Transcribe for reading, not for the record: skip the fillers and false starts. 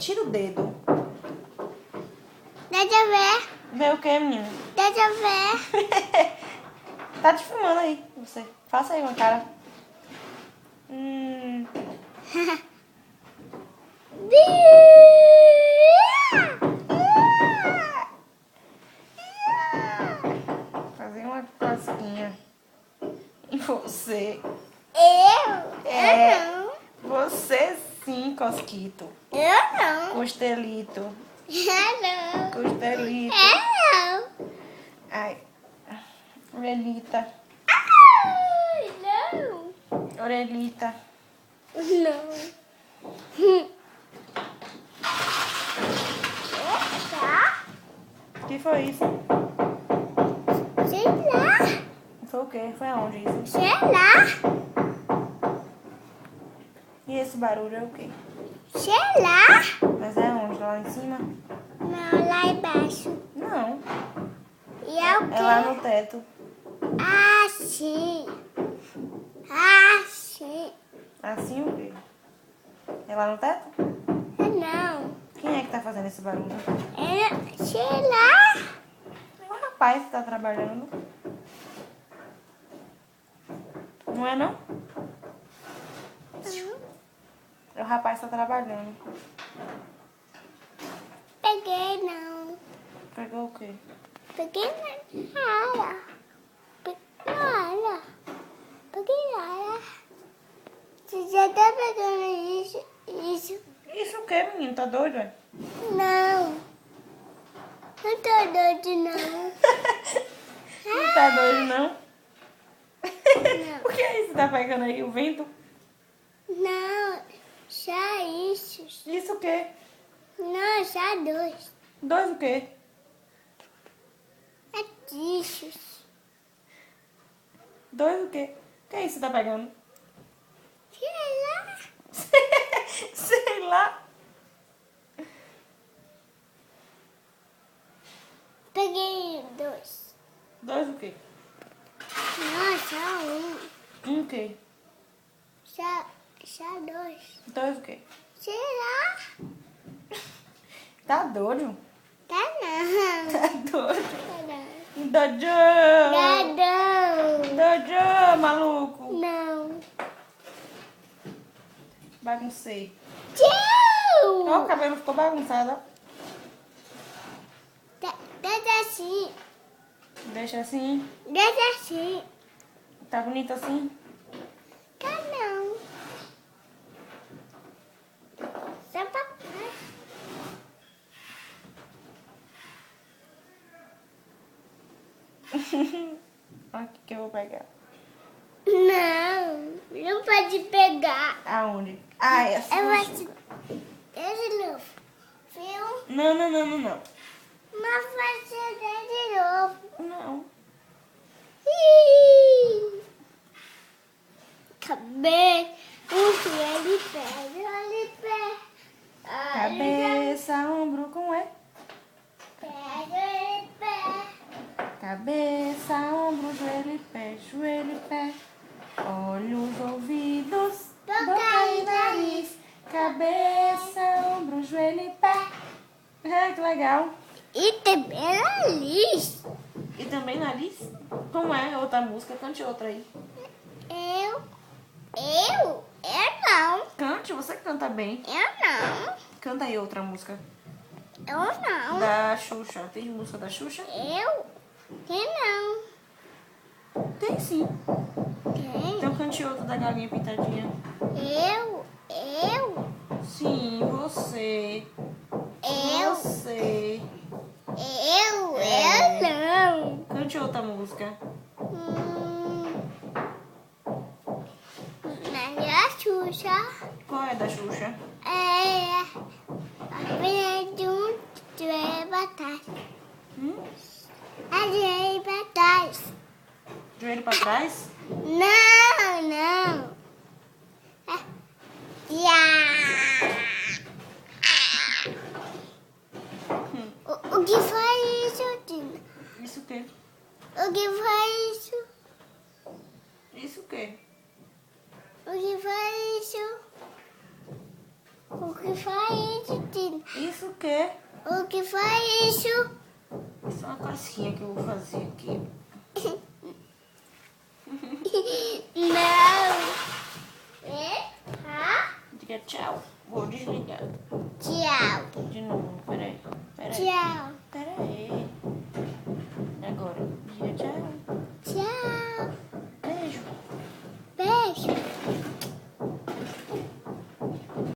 tira o dedo. Deixa eu ver. Vê o que, menina? Deixa eu ver. Tá te filmando aí, você. Faça aí uma cara. Fazer uma cosquinha em você. Eu? É. Eu não. Você sim, Cosquito. Eu não. Costelito. Eu não. Costelito. Eu não. Ai. Orelhita. Ai, não. Orelhita. Não. Tá? O que foi isso? Sei lá. Foi o quê? Foi aonde isso? Sei lá. E esse barulho é o quê? Sei lá. Mas é onde? Lá em cima? Não, lá embaixo. Não. E é o quê? É lá no teto. Ah, sim. Ah, sim. Assim o quê? É lá no teto? Não. Quem é que tá fazendo esse barulho? É, sei lá. É o rapaz que tá trabalhando. Não é não? É o rapaz que tá trabalhando. Peguei, não. Pegou o quê? Peguei nada. Peguei nada. Peguei nada. Você já tá pegando isso? Isso o quê, menino? Tá doido, é? Não. Não tô doido, não. Não tá doido, não? Não. O que é isso que tá pegando aí? O vento? Não. Só isso. Isso o quê? Não, só dois. Dois o quê? É disso. Dois o quê? O que é isso que tá pegando? Sei lá. Sei lá. Peguei dois. Dois o quê? Não, só um. Um o quê? Só dois. Dois o quê? Sei lá. Tá doido? Tá não. Tá doido? Tá não. Dojo! Tá Dojo, maluco! não. Baguncei. Tchau! Ó, o cabelo ficou bagunçado, ó. Deixa assim. Deixa assim. Deixa assim. Tá bonito assim? Tá não. Só papai. Olha o que eu vou pegar. Não. Não pode pegar. Aonde? Ah, é assim. Eu acho. Deixa de novo. Viu? Não, não, não, não, não. Mas vai ser de novo. Não. Ih! Cabelo, joelho, pé. Cabeça, ombro, como é? Pé. Cabeça, ombro, joelho e pé, joelho e pé. Olhos, ouvidos, boca e nariz. Cabeça, ombro, joelho e pé. É, que legal. E também nariz. E também nariz? Como é outra música? Cante outra aí. Eu não. Cante, você canta bem. Eu não. Canta aí outra música. Eu não. Da Xuxa. Tem música da Xuxa? Quem não? Tem sim. Quem? Então cante outra da Galinha Pintadinha. Eu. Sim, você. Você. Eu não. Cante outra música. Mas é a Xuxa. Qual é da Xuxa? É. A filha de um joelho pra trás. A joelho pra trás. Joelho pra trás? Não. É. O que foi isso, Tina? Isso o quê? O que foi isso? Isso o quê? O que foi isso? O que faz isso, Tino? Isso o quê? O que faz isso? Isso é uma casquinha que eu vou fazer aqui. Não. É? Tá? Diga tchau. Vou desligar. Tchau. De novo, peraí. Tchau. Peraí.